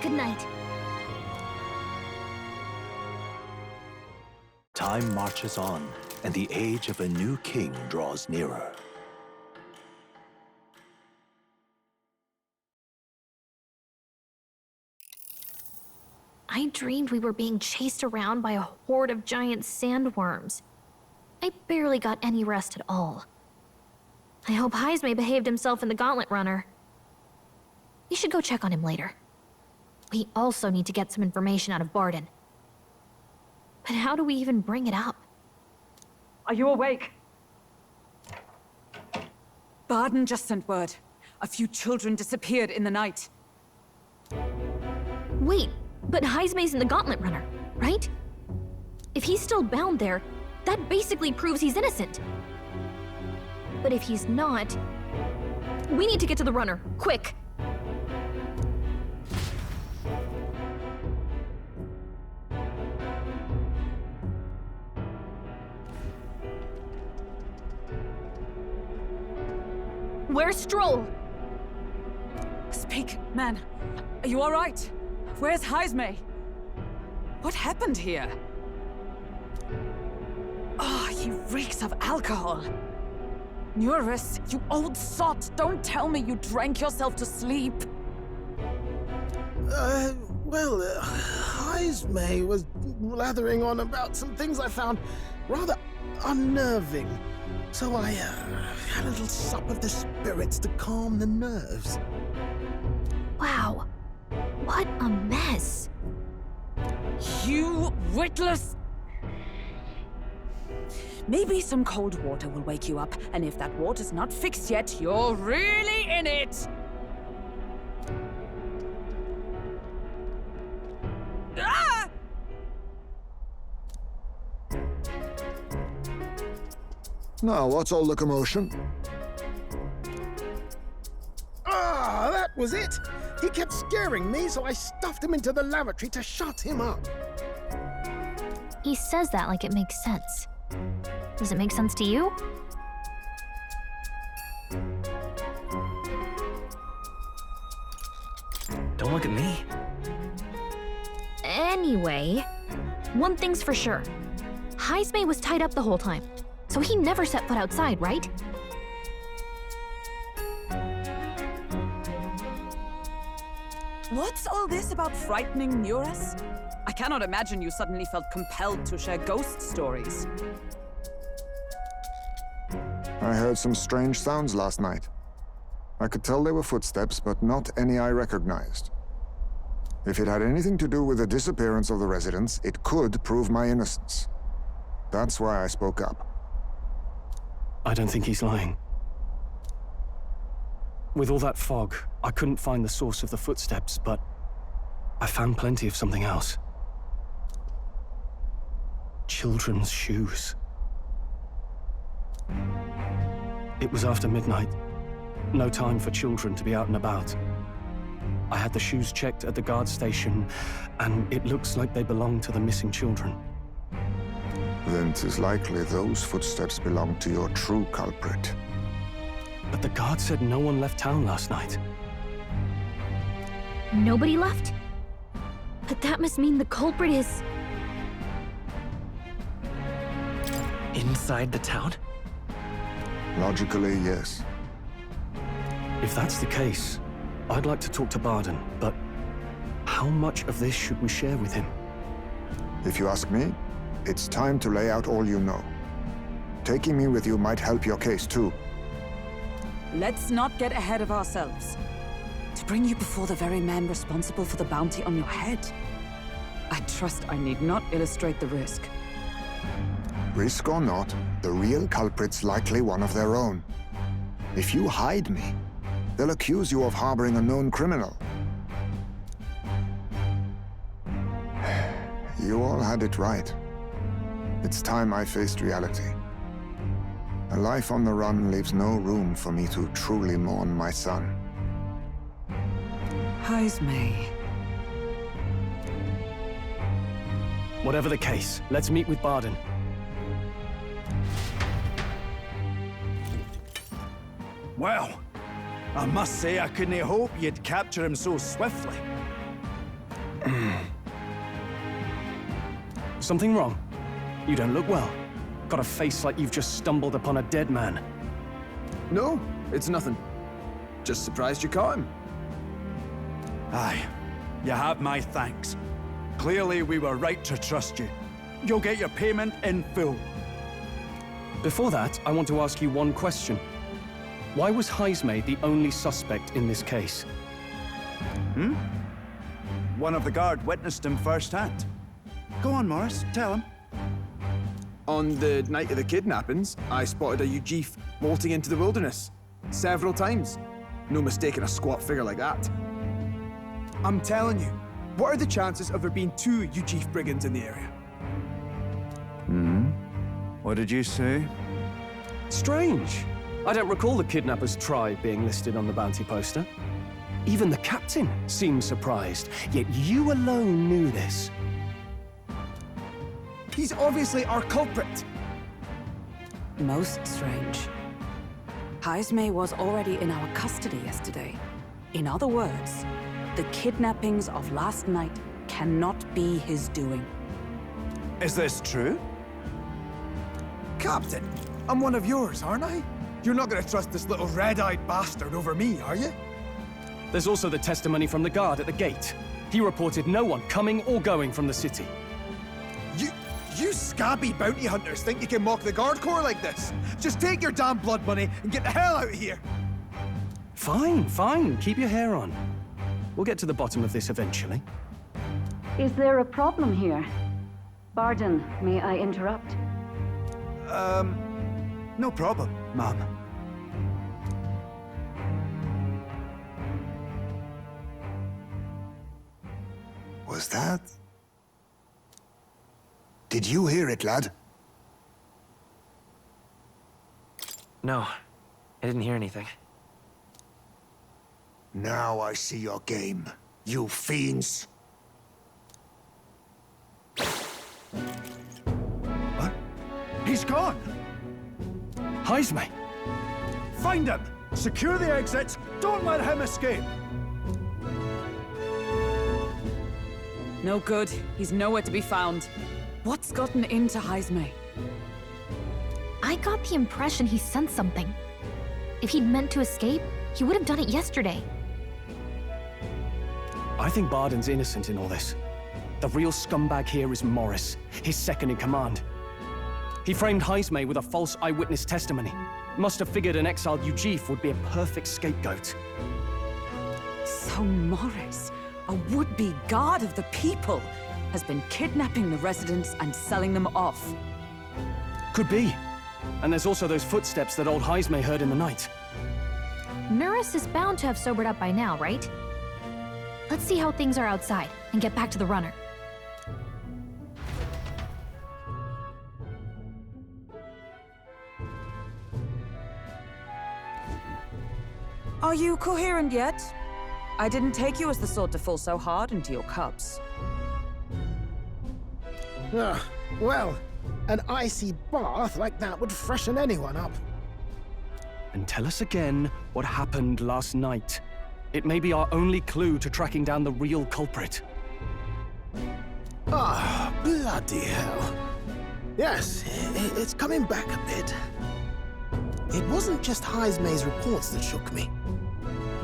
Good night. Time marches on, and the age of a new king draws nearer. I dreamed we were being chased around by a horde of giant sandworms. I barely got any rest at all. I hope Heismay behaved himself in the Gauntlet Runner. We should go check on him later. We also need to get some information out of Bardin. But how do we even bring it up? Are you awake? Bardin just sent word. A few children disappeared in the night. Wait, but Heismay's in the Gauntlet Runner, right? If he's still bound there, that basically proves he's innocent. But if he's not, we need to get to the runner, quick! Where's Stroll? Speak, man. Are you all right? Where's Heismay? What happened here? Oh, he reeks of alcohol. Neurus, you old sot, don't tell me you drank yourself to sleep. Heismay was blathering on about some things I found rather unnerving. So I had a little sup of the spirits to calm the nerves. Wow, what a mess. You witless... Maybe some cold water will wake you up, and if that water's not fixed yet, you're really in it! Ah! Now, what's all the commotion? Ah, that was it! He kept scaring me, so I stuffed him into the lavatory to shut him up. He says that like it makes sense. Does it make sense to you? Don't look at me. Anyway, one thing's for sure. Heismay was tied up the whole time, so he never set foot outside, right? What's all this about frightening Neurus? I cannot imagine you suddenly felt compelled to share ghost stories. I heard some strange sounds last night. I could tell they were footsteps, but not any I recognized. If it had anything to do with the disappearance of the residents, it could prove my innocence. That's why I spoke up. I don't think he's lying. With all that fog, I couldn't find the source of the footsteps, but I found plenty of something else. Children's shoes. It was after midnight. No time for children to be out and about. I had the shoes checked at the guard station, and it looks like they belong to the missing children. Then 'tis likely those footsteps belong to your true culprit. But the guard said no one left town last night. Nobody left? But that must mean the culprit is... Inside the town? Logically, yes. If that's the case, I'd like to talk to Bardin, but how much of this should we share with him? If you ask me, it's time to lay out all you know. Taking me with you might help your case, too. Let's not get ahead of ourselves. To bring you before the very man responsible for the bounty on your head, I trust I need not illustrate the risk. Risk or not, the real culprit's likely one of their own. If you hide me, they'll accuse you of harboring a known criminal. You all had it right. It's time I faced reality. A life on the run leaves no room for me to truly mourn my son. Heismay. Whatever the case, let's meet with Bardin. Well, I must say I couldn't hope you'd capture him so swiftly. Something wrong? You don't look well. Got a face like you've just stumbled upon a dead man. No, it's nothing. Just surprised you caught him. Aye, you have my thanks. Clearly we were right to trust you. You'll get your payment in full. Before that, I want to ask you one question. Why was Heismay the only suspect in this case? One of the guard witnessed him firsthand. Go on, Morris, tell him. On the night of the kidnappings, I spotted a Ujif bolting into the wilderness. Several times. No mistaking a squat figure like that. I'm telling you, what are the chances of there being 2 Ujif brigands in the area? What did you say? Strange. I don't recall the kidnapper's tribe being listed on the bounty poster. Even the captain seemed surprised, yet you alone knew this. He's obviously our culprit. Most strange. Heismay was already in our custody yesterday. In other words, the kidnappings of last night cannot be his doing. Is this true? Captain, I'm one of yours, aren't I? You're not gonna trust this little red-eyed bastard over me, are you? There's also the testimony from the guard at the gate. He reported no one coming or going from the city. You scabby bounty hunters think you can mock the Guard Corps like this? Just take your damn blood money and get the hell out of here! Fine, fine. Keep your hair on. We'll get to the bottom of this eventually. Is there a problem here? Barden, may I interrupt? No problem, ma'am. Was that? Did you hear it, lad? No, I didn't hear anything. Now I see your game, you fiends. What? He's gone! Heismay! Find him! Secure the exits! Don't let him escape! No good. He's nowhere to be found. What's gotten into Heismay? I got the impression he sensed something. If he'd meant to escape, he would have done it yesterday. I think Barden's innocent in all this. The real scumbag here is Morris, his second in command. He framed Heismay with a false eyewitness testimony. Must have figured an exiled Ujif would be a perfect scapegoat. So Morris, a would-be guard of the people, has been kidnapping the residents and selling them off. Could be. And there's also those footsteps that old Heismay heard in the night. Nurus is bound to have sobered up by now, right? Let's see how things are outside and get back to the runner. Are you coherent yet? I didn't take you as the sort to fall so hard into your cups. Well, an icy bath like that would freshen anyone up. And tell us again what happened last night. It may be our only clue to tracking down the real culprit. Ah, bloody hell. Yes, it's coming back a bit. It wasn't just Heismay's reports that shook me.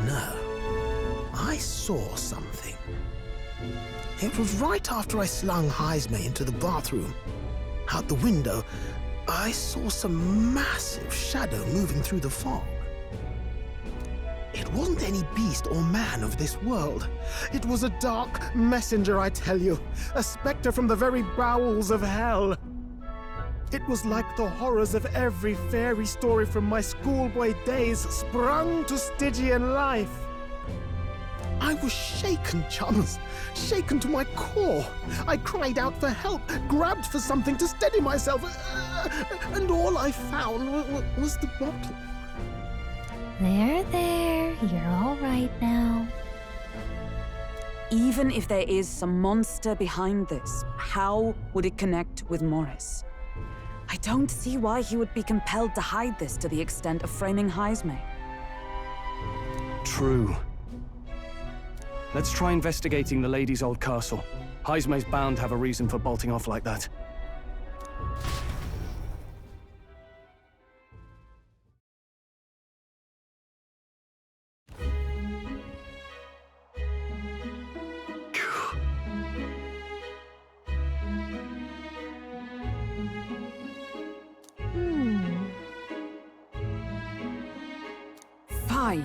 No, I saw something. It was right after I slung Heismay into the bathroom. Out the window, I saw some massive shadow moving through the fog. It wasn't any beast or man of this world. It was a dark messenger, I tell you. A specter from the very bowels of hell. It was like the horrors of every fairy story from my schoolboy days sprung to Stygian life. I was shaken, chums. Shaken to my core. I cried out for help, grabbed for something to steady myself, and all I found was the bottle. There. You're all right now. Even if there is some monster behind this, how would it connect with Morris? I don't see why he would be compelled to hide this to the extent of framing Heismay. True. Let's try investigating the lady's old castle. Heismay's bound to have a reason for bolting off like that. Fie.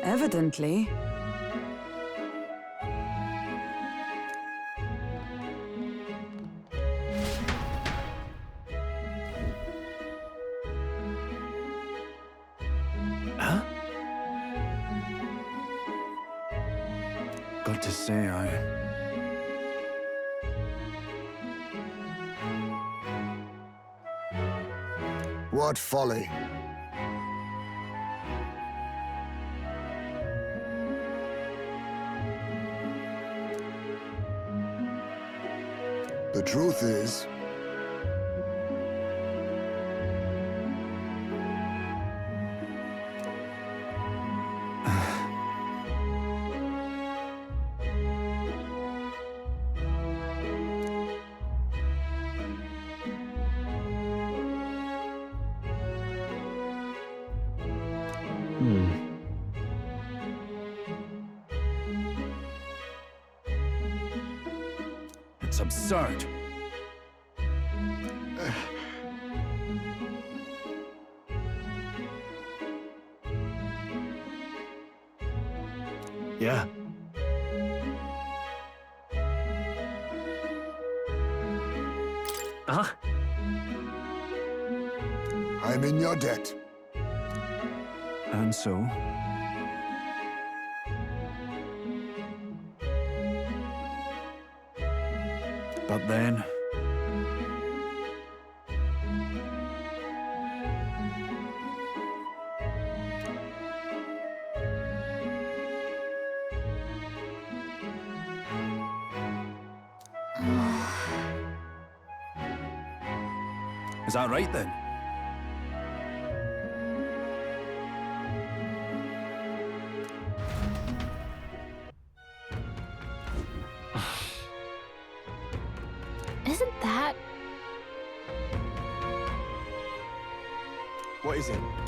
Evidently. Huh? Got to say, What folly! The truth is, it's absurd. Yeah. Uh-huh. I'm in your debt. And so? But then... Is that right then? Isn't that... What is it?